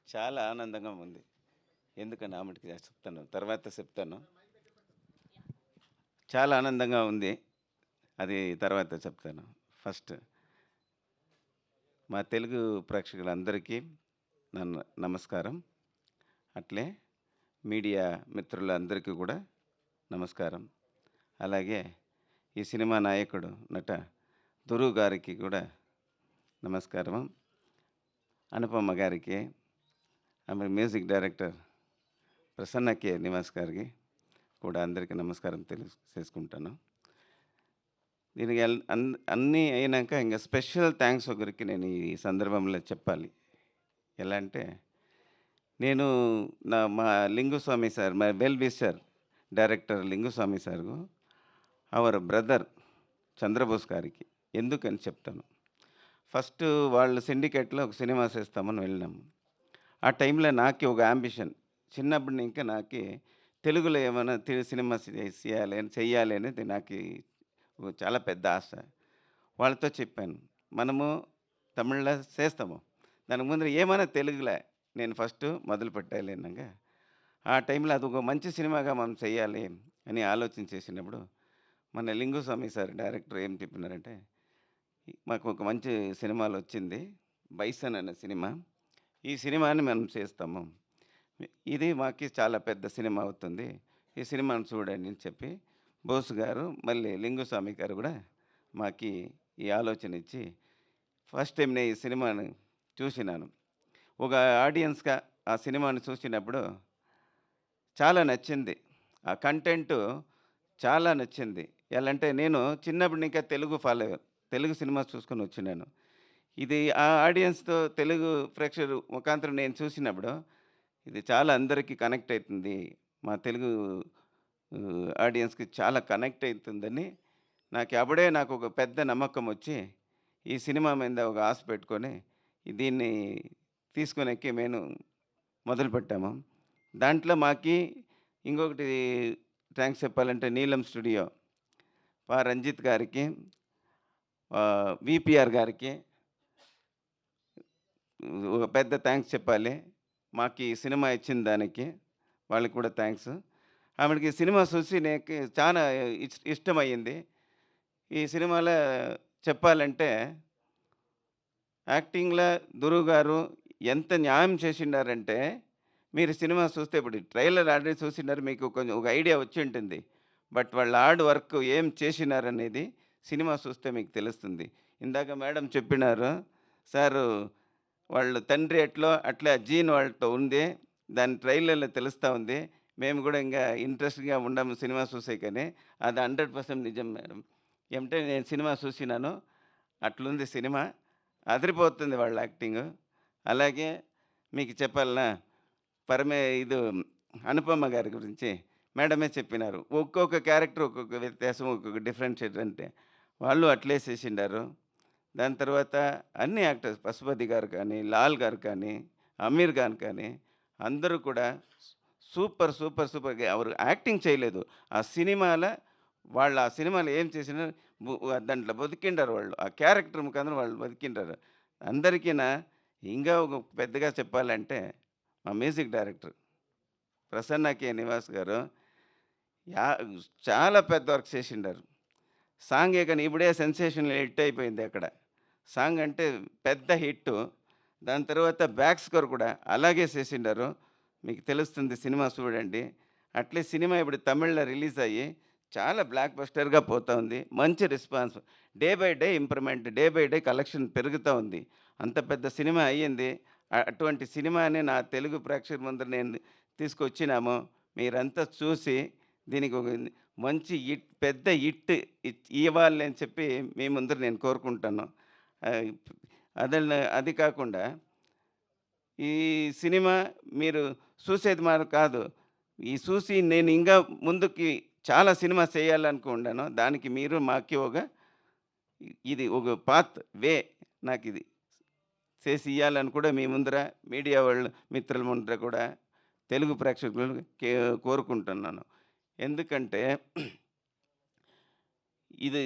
చాలా ఆనందంగా ఉంది. ఎందుకని ఆమెటికి చెప్తాను. తర్వాత చెప్తాను. చాలా ఆనందంగా ఉంది. అది తర్వాత చెప్తాను. ఫస్ట్ మా తెలుగు ప్రేక్షకులందరికీ నమస్కారం. అట్లే మీడియా మిత్రులందరికీ కూడా నమస్కారం. అలాగే ఈ సినిమా నాయకుడు నట దురువు గారికి కూడా నమస్కారం. అనుపమ గారికి, ఆమె music director Prasanna K. Nivas గారికి కూడా అందరికీ నమస్కారం చేసుకుంటాను. దీనికి అన్నీ అయినాక ఇంకా స్పెషల్ థ్యాంక్స్ ఒకరికి నేను ఈ సందర్భంలో చెప్పాలి. ఎలా అంటే నేను మా Lingusamy sir, my well wisher director Lingusamy sir, our brother Chandrabose గారికి ఎందుకని చెప్తాను. ఫస్ట్ వాళ్ళు సిండికేట్‌లో ఒక సినిమా చేస్తామని వెళ్ళినాము. ఆ టైంలో నాకి ఒక యాంబిషన్. చిన్నప్పటి నుంచి నాకి తెలుగులో ఏమైనా సినిమా చెయ్యాలి అనేది నాకి చాలా పెద్ద ఆశ. వాళ్ళతో చెప్పాను. మనము తమిళ్‌లో చేస్తాము. దానికి ముందర ఏమైనా తెలుగులో నేను ఫస్ట్ మొదలుపెట్టాలి అనంగా, ఆ టైంలో అదొక మంచి సినిమాగా మనం చెయ్యాలి అని ఆలోచన చేసినప్పుడు, మన లింగుస్వామి సార్ డైరెక్టర్ ఏం చెప్పినారంటే, మాకు ఒక మంచి సినిమాలొచ్చింది. 'బైసన్' అనే సినిమా. ఈ సినిమాని మనం చేస్తాము. ఇది మాకి చాలా పెద్ద సినిమా అవుతుంది. ఈ సినిమాను చూడండి అని చెప్పి, బోస్ గారు మళ్ళీ లింగుస్వామి గారు కూడా మాకి ఈ ఆలోచన ఇచ్చి, ఫస్ట్ టైం నేను ఈ సినిమాని చూసినాను. ఒక ఆడియన్స్‌గా ఆ సినిమాని చూసినప్పుడు చాలా నచ్చింది. ఆ కంటెంటు చాలా నచ్చింది. ఎలా అంటే నేను చిన్నప్పటి ఇంకా తెలుగు ఫాలోవర్. తెలుగు సినిమాస్ చూసుకొని వచ్చినాను. ఇది ఆ ఆడియన్స్‌తో తెలుగు ప్రేక్షకులు ముఖాంతరం నేను చూసినప్పుడు, ఇది చాలా అందరికి కనెక్ట్ అయితుంది. మా తెలుగు ఆడియన్స్‌కి చాలా కనెక్ట్ అయితుందని అప్పుడే నాకొక పెద్ద నమ్మకమొచ్చి, ఈ సినిమా మీద ఒక ఆశ పెట్టుకొని, దీన్ని తీసుకొనెక్కి మేము మొదలుపెట్టాము. దాంట్లో మాకి ఇంకొకటి థాంక్స్ చెప్పాలంటే నీలం స్టూడియో, రంజిత్ గారికి, వీపీఆర్ గారికి ఒక పెద్ద థాంక్స్ చెప్పాలి. మాకీ సినిమా ఇచ్చిన దానికి. వాళ్ళకి కూడా థాంక్స్. ఆమెడికి సినిమా చూసి నాకు చానా ఇష్టమయ్యింది. ఈ సినిమాలో చెప్పాలంటే యాక్టింగ్‌లో గురువు గారు ఎంత న్యాయం చేసిండారంటే, మీరు సినిమా చూస్తే ఇప్పుడు ట్రైలర్ ఆల్రెడీ చూసినారు. మీకు కొంచెం ఒక ఐడియా వచ్చుంటుంది. బట్ వాళ్ళ హార్డ్ వర్క్ ఏం చేసినారనేది సినిమా చూస్తే మీకు తెలుస్తుంది. ఇందాక మేడం చెప్పినారు, సారు వాళ్ళ తండ్రి ఎట్లో అట్లే జీన్ వాళ్ళతో ఉంది. దాని ట్రైలర్‌లో తెలుస్తా ఉంది. మేము గూడా ఇంగా ఇంట్రెస్ట్‌గా ఉండాము సినిమా చూసేకని. అది 100% నిజం మేడం. ఏమంటే నేను సినిమా చూసినాను. అట్లుంది సినిమా. అదిరిపోతుంది వాళ్ళ యాక్టింగు. అలాగే మీకు చెప్పాలనా, ఇది అనుపమ గారి గురించి మేడమే చెప్పినారు. ఒక్కొక్క క్యారెక్టర్ ఒక్కొక్క వ్యత్యాసం, ఒక్కొక్క డిఫరెన్షియేట్ అంటే. వాళ్ళు అట్లే చేసిండారు. దాని తర్వాత అన్ని యాక్టర్స్ 'పశుపతి' గారు కానీ, 'లాల్' గారు కానీ, 'అమీర్ ఖాన్' కానీ అందరూ కూడా సూపర్, సూపర్, సూపర్‌గా ఎవరు యాక్టింగ్ చేయలేదు. ఆ సినిమాలో వాళ్ళు ఆ సినిమాలో ఏం చేసినా బు దాంట్లో బతికిండారు వాళ్ళు. ఆ క్యారెక్టర్ ముఖాంతరం వాళ్ళు బతికిండారు. అందరికీనా ఇంకా ఒక పెద్దగా చెప్పాలంటే మా music director Prasanna K. Nivas గారు యా చాలా పెద్ద వర్క్ చేసిండారు. సాంగే కానీ ఇప్పుడే సెన్సేషనల్ హిట్ అయిపోయింది అక్కడ. సాంగ్ అంటే పెద్ద హిట్టు. దాని తర్వాత బ్యాక్ స్కోర్ కూడా అలాగే చేసిండారు. మీకు తెలుస్తుంది సినిమా చూడండి. అట్లే సినిమా ఇప్పుడు తమిళ్‌లో రిలీజ్ అయ్యి చాలా బ్లాక్ బస్టర్‌గా పోతా ఉంది. మంచి response. Day by day improvement. Day by day collection పెరుగుతా ఉంది. అంత పెద్ద సినిమా అయ్యింది. అటువంటి సినిమాని నా తెలుగు ప్రేక్షకుల ముందర నేను తీసుకొచ్చినాము. మీరంతా చూసి దీనికి ఒక మంచి పెద్ద హిట్ ఇవ్వాలి అని చెప్పి మీ ముందర నేను కోరుకుంటాను. ఆహ్, అది కాకుండా ఈ సినిమా మీరు చూసేది కాదు. ఈ చూసి నేను ఇంకా ముందుకి చాలా సినిమా చేయాలనుకున్నాను. దానికి మీరు మాకి ఇది ఒక వే నాకిది చేసి ఇయ్యాలని కూడా మీ ముందర మీడియా వాళ్ళ మిత్రుల ముందర కూడా తెలుగు ప్రేక్షకులను కోరుకుంటున్నాను. ఎందుకంటే ఇది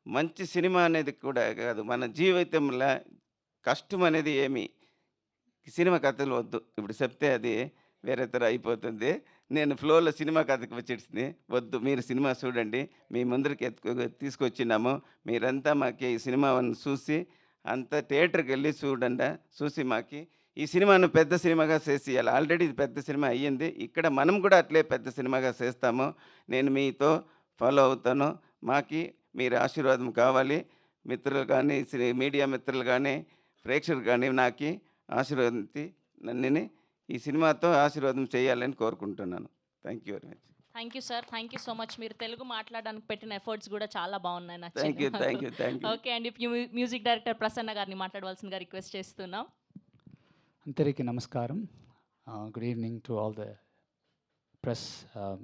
మంచి సినిమా అనేది కూడా కాదు. మన జీవితంలో కష్టం అనేది ఏమి సినిమా కథలు వద్దు. ఇప్పుడు చెప్తే అది వేరే అయిపోతుంది. నేను ఫ్లోలో సినిమా కథకి వచ్చేసింది. వద్దు మీరు సినిమా చూడండి. మీ ముందరికి తీసుకొచ్చినాము. మీరంతా మాకి ఈ సినిమాను చూసి అంతా థియేటర్‌కెళ్ళి చూడండి. చూసి మాకి ఈ సినిమాను పెద్ద సినిమాగా చేసియాలి. ఆల్రెడీ ఇది పెద్ద సినిమా అయ్యింది. ఇక్కడ మనం కూడా అట్లే పెద్ద సినిమాగా చేస్తాము. నేను మీతో ఫాలో అవుతాను. మాకి మీరు ఆశీర్వాదం కావాలి. మిత్రులు గానీ, మీడియా మిత్రులు గానీ, ప్రేక్షకులు గానీ నాకి ఆశీర్వదించి నన్నుని ఈ సినిమాతో ఆశీర్వాదం చేయాలని కోరుకుంటున్నాను. Thank you very much. Thank you sir. Thank you so much. మీరు తెలుగు మాట్లాడడానికి పెట్టిన ఎఫర్ట్స్ కూడా చాలా బాగున్నాయి. థ్యాంక్ నచ్చింది యూ. మాకు. Thank you. Thank you. Okay అండి. మ్యూజిక్ డైరెక్టర్ ప్రసన్న గారిని మాట్లాడవలసిందిగా రిక్వెస్ట్ చేస్తున్నాం. అందరికీ నమస్కారం. Good evening to all the press,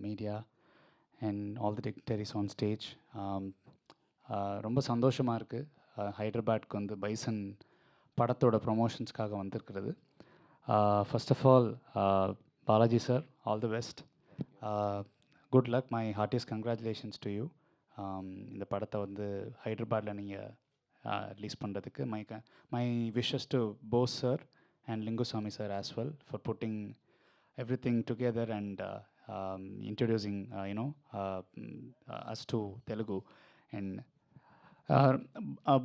media and all the dignitaries on stage. ரொம்ப சந்தோஷமாக இருக்குது. ஹைதராபாத்க்கு வந்து பைசன் படத்தோட ப்ரொமோஷன்ஸ்க்காக வந்திருக்கிறது. First of all Balaji sir, all the best. Good luck. My heartiest congratulations to you. இந்த படத்தை வந்து ஹைதராபாத்தில் நீங்கள் ரிலீஸ் பண்ணுறதுக்கு my wishes to Bose sir and Lingusamy sir as well for putting everything together and introducing us to Telugu. And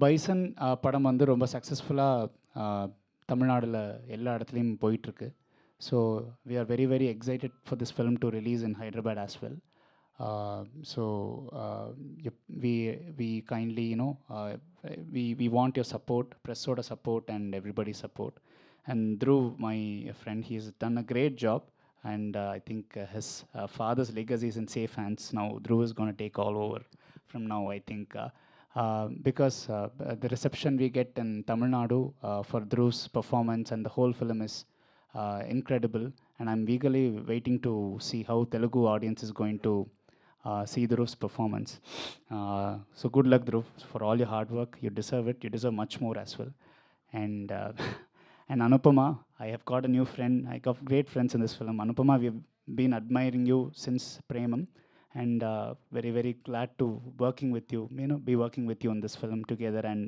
bison படம் வந்து ரொம்ப சக்ஸஸ்ஃபுல்லாக தமிழ்நாடில் எல்லா இடத்துலையும் போயிட்டுருக்கு. So we are very very excited for this film to release in Hyderabad as well. So we kindly we want your support, press soda support and everybody's support. And Dhruv, my friend, he's done a great job, and I think his father's legacy is in safe hands now. Dhruv is going to take all over from now, I think, because the reception we get in Tamil Nadu for Dhruv's performance and the whole film is incredible, and I'm eagerly waiting to see how Telugu audience is going to see Dhruv's performance. So good luck, Dhruv, for all your hard work. You deserve it. You deserve much more as well. And and Anupama, I have got a new friend. I got great friends in this film. Anupama, we've been admiring you since Premam, and very very glad to working with you. Be working with you in this film together, and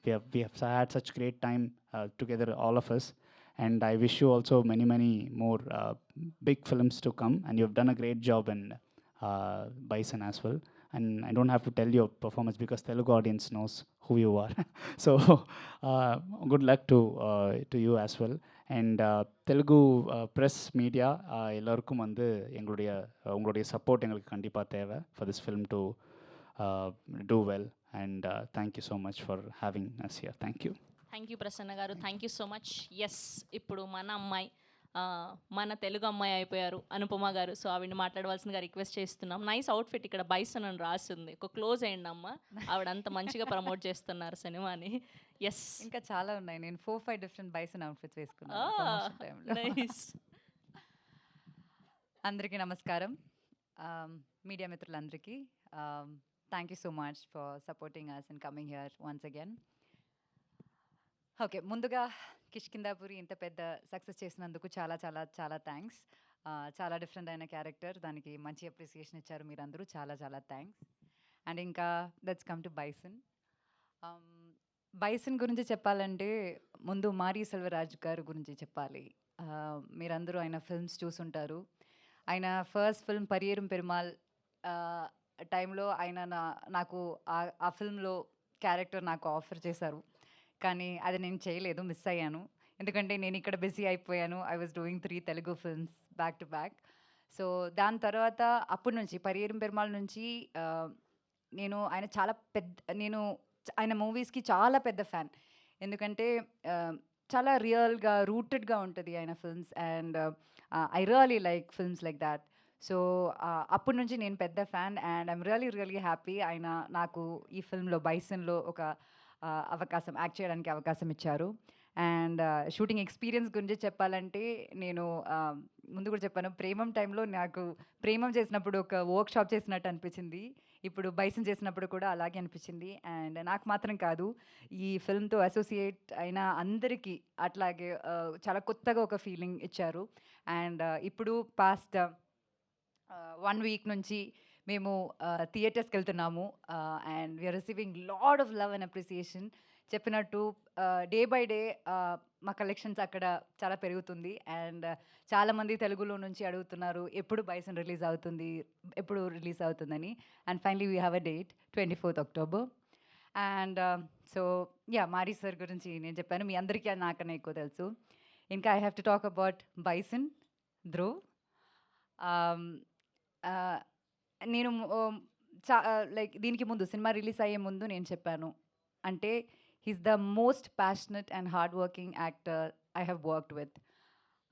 we have had such great time together, all of us. And I wish you also many many more big films to come. And you've done a great job in Bison as well. And I don't have to tell your performance because Telugu audience knows who you are. So good luck to you as well. And Telugu press media எல்லாருக்கும் வந்து உங்களுடைய support எங்களுக்கு கண்டிப்பாக தேவை for this film to do well. And thank you so much for having us here. Thank you. Thank you Prasanna గారు. Thank you so much. Yes, ఇప్పుడు మన అమ్మాయి, మన తెలుగు అమ్మాయి అయిపోయారు అనుపమ గారు. సో ఆవిడని మాట్లాడవలసిందిగా రిక్వెస్ట్ చేస్తున్నాం. నైస్ అవుట్ఫిట్, ఇక్కడ బైసన్ అని రాస్తుంది. ఒక క్లోజ్ అయ్యండి అమ్మ, ఆవిడ అంత మంచిగా ప్రమోట్ చేస్తున్నారు సినిమాని. ఎస్, ఇంకా చాలా ఉన్నాయి. నేను 4-5 డిఫరెంట్ బైసన్ అవుట్ఫిట్స్ వేసుకున్నాను. అందరికీ నమస్కారం. మీడియా మిత్రులందరికీ thank you so much for supporting us and coming here once again. Okay, ముందుగా కిష్కిందాపురి ఇంత పెద్ద సక్సెస్ చేసినందుకు చాలా చాలా చాలా థ్యాంక్స్. చాలా డిఫరెంట్ అయిన క్యారెక్టర్, దానికి మంచి అప్రిసియేషన్ ఇచ్చారు మీరందరూ. చాలా చాలా థ్యాంక్స్. అండ్ ఇంకా let's come to bison. Bison గురించి చెప్పాలంటే ముందు మారీ సెల్వరాజ్ గారు గురించి చెప్పాలి. మీరందరూ ఆయన ఫిల్మ్స్ చూసుంటారు. ఆయన ఫస్ట్ ఫిల్మ్ పరియేరం పెరుమాల్ టైంలో ఆయన నాకు ఆ ఫిల్మ్లో క్యారెక్టర్ నాకు ఆఫర్ చేశారు. కానీ అది నేను చేయలేదు, మిస్ అయ్యాను. ఎందుకంటే నేను ఇక్కడ బిజీ అయిపోయాను. I was doing 3 Telugu films back to back. So దాని తర్వాత అప్పటి నుంచి పరియేరం పెరుమాళ్ నుంచి నేను ఆయన మూవీస్కి చాలా పెద్ద ఫ్యాన్. ఎందుకంటే చాలా రియల్గా రూటెడ్గా ఉంటుంది ఆయన films. And I really like films like that. So అప్పటి నుంచి నేను పెద్ద fan. And I'm really happy ఆయన నాకు ఈ ఫిల్మ్లో బైసన్లో ఒక అవకాశం, యాక్ట్ చేయడానికి అవకాశం ఇచ్చారు. అండ్ షూటింగ్ ఎక్స్పీరియన్స్ గురించి చెప్పాలంటే నేను ముందు కూడా చెప్పాను, ప్రేమం టైంలో నాకు ప్రేమం చేసినప్పుడు ఒక వర్క్ షాప్ చేసినట్టు అనిపించింది. ఇప్పుడు బైసన్ చేసినప్పుడు కూడా అలాగే అనిపించింది. అండ్ నాకు మాత్రం కాదు, ఈ ఫిల్మ్తో అసోసియేట్ అయిన అందరికీ అట్లాగే చాలా కొత్తగా ఒక ఫీలింగ్ ఇచ్చారు. అండ్ ఇప్పుడు పాస్ట్ 1 వీక్ నుంచి మేము థియేటర్స్కి వెళ్తున్నాము. And we are receiving lot of love and appreciation. చెప్పినట్టు డే బై డే మా కలెక్షన్స్ అక్కడ చాలా పెరుగుతుంది. అండ్ చాలామంది తెలుగులో నుంచి అడుగుతున్నారు ఎప్పుడు బైసన్ రిలీజ్ అవుతుంది, ఎప్పుడు రిలీజ్ అవుతుందని. And finally we have a date 24th October. And so ya, Mari sir గురించి నేను చెప్పాను, మీ అందరికీ అది నాకన్నా ఎక్కువ తెలుసు. ఇంకా I have to talk about bison, Dhruv. నేను లైక్ దీనికి ముందు సినిమా రిలీజ్ అయ్యే ముందు నేను చెప్పాను, అంటే he's the most passionate and hard working actor I have worked with.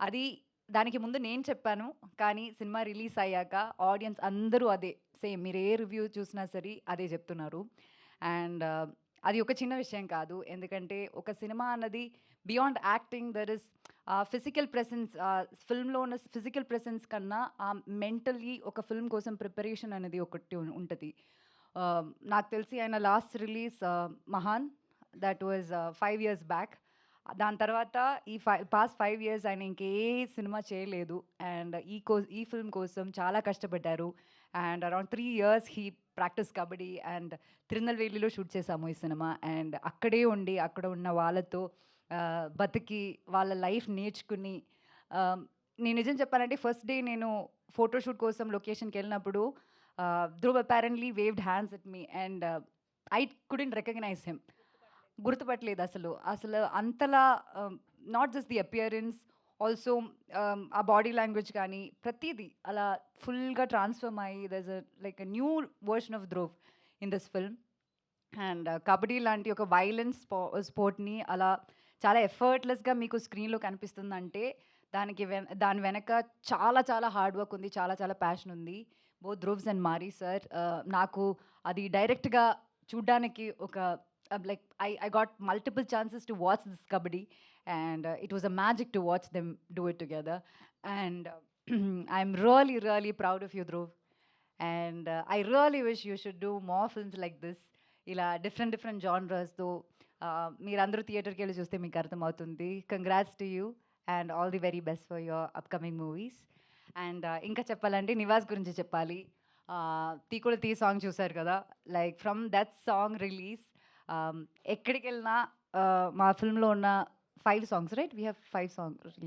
అది దానికి ముందు నేను చెప్పాను, కానీ సినిమా రిలీజ్ అయ్యాక ఆడియన్స్ అందరూ అదే సేమ్, మీరు ఏ రివ్యూ చూసినా సరే అదే చెప్తున్నారు. అండ్ అది ఒక చిన్న విషయం కాదు, ఎందుకంటే ఒక సినిమా అన్నది beyond acting there is physical presence. ఫిల్మ్లో ఉన్న ఫిజికల్ ప్రెసెన్స్ కన్నా మెంటలీ ఒక ఫిల్మ్ కోసం ప్రిపరేషన్ అనేది ఒకటి ఉంటుంది. నాకు తెలిసి ఆయన last release Mahaan, that was 5 years back. దాని తర్వాత పాస్ట్ 5 years ఆయన ఇంకే సినిమా చేయలేదు. అండ్ ఈ ఫిల్మ్ కోసం చాలా కష్టపడ్డారు. And around 3 years he practice kabaddi. And తిరునల్వేలిలో షూట్ చేసాము ఈ సినిమా. అండ్ అక్కడే ఉండి అక్కడ ఉన్న వాళ్ళతో బతికి వాళ్ళ లైఫ్ నేర్చుకుని, నేను నిజం చెప్పాలంటే ఫస్ట్ డే నేను ఫోటోషూట్ కోసం లొకేషన్కి వెళ్ళినప్పుడు Dhruv apparently waved hands at me and I couldn't recognise him. గుర్తుపట్టలేదు అసలు అంతలా, not just the appearance, also ఆ బాడీ లాంగ్వేజ్ కానీ ప్రతిదీ అలా ఫుల్గా ట్రాన్స్ఫర్మ్ అయ్యి there's like a new version of Dhruv in this film. And kabaddi లాంటి ఒక వైలెన్స్ స్పోర్ట్ని అలా చాలా ఎఫర్ట్లెస్గా మీకు స్క్రీన్లో కనిపిస్తుందంటే దాని వెనక చాలా చాలా హార్డ్ వర్క్ ఉంది, చాలా చాలా ప్యాషన్ ఉంది. బోత్ ధ్రువ్స్ అండ్ మారీ సార్, నాకు అది డైరెక్ట్గా చూడ్డానికి ఒక like I got multiple chances to watch this kabaddi, and it was a magic to watch them do it together. And I'm really really proud of you, Dhruv. And I really wish you should do more films like this, ila different genres తో మీరందరూ థియేటర్కి వెళ్ళి చూస్తే మీకు అర్థమవుతుంది. Congrats to you and all the very best for your upcoming movies. And ఇంకా చెప్పాలంటే నివాస్ గురించి చెప్పాలి. తీకుడు తీ సాంగ్ చూసారు కదా, like from that song release ఎక్కడికి వెళ్ళినా మా ఫిల్మ్లో ఉన్న 5 songs, right? We have 5 songs release.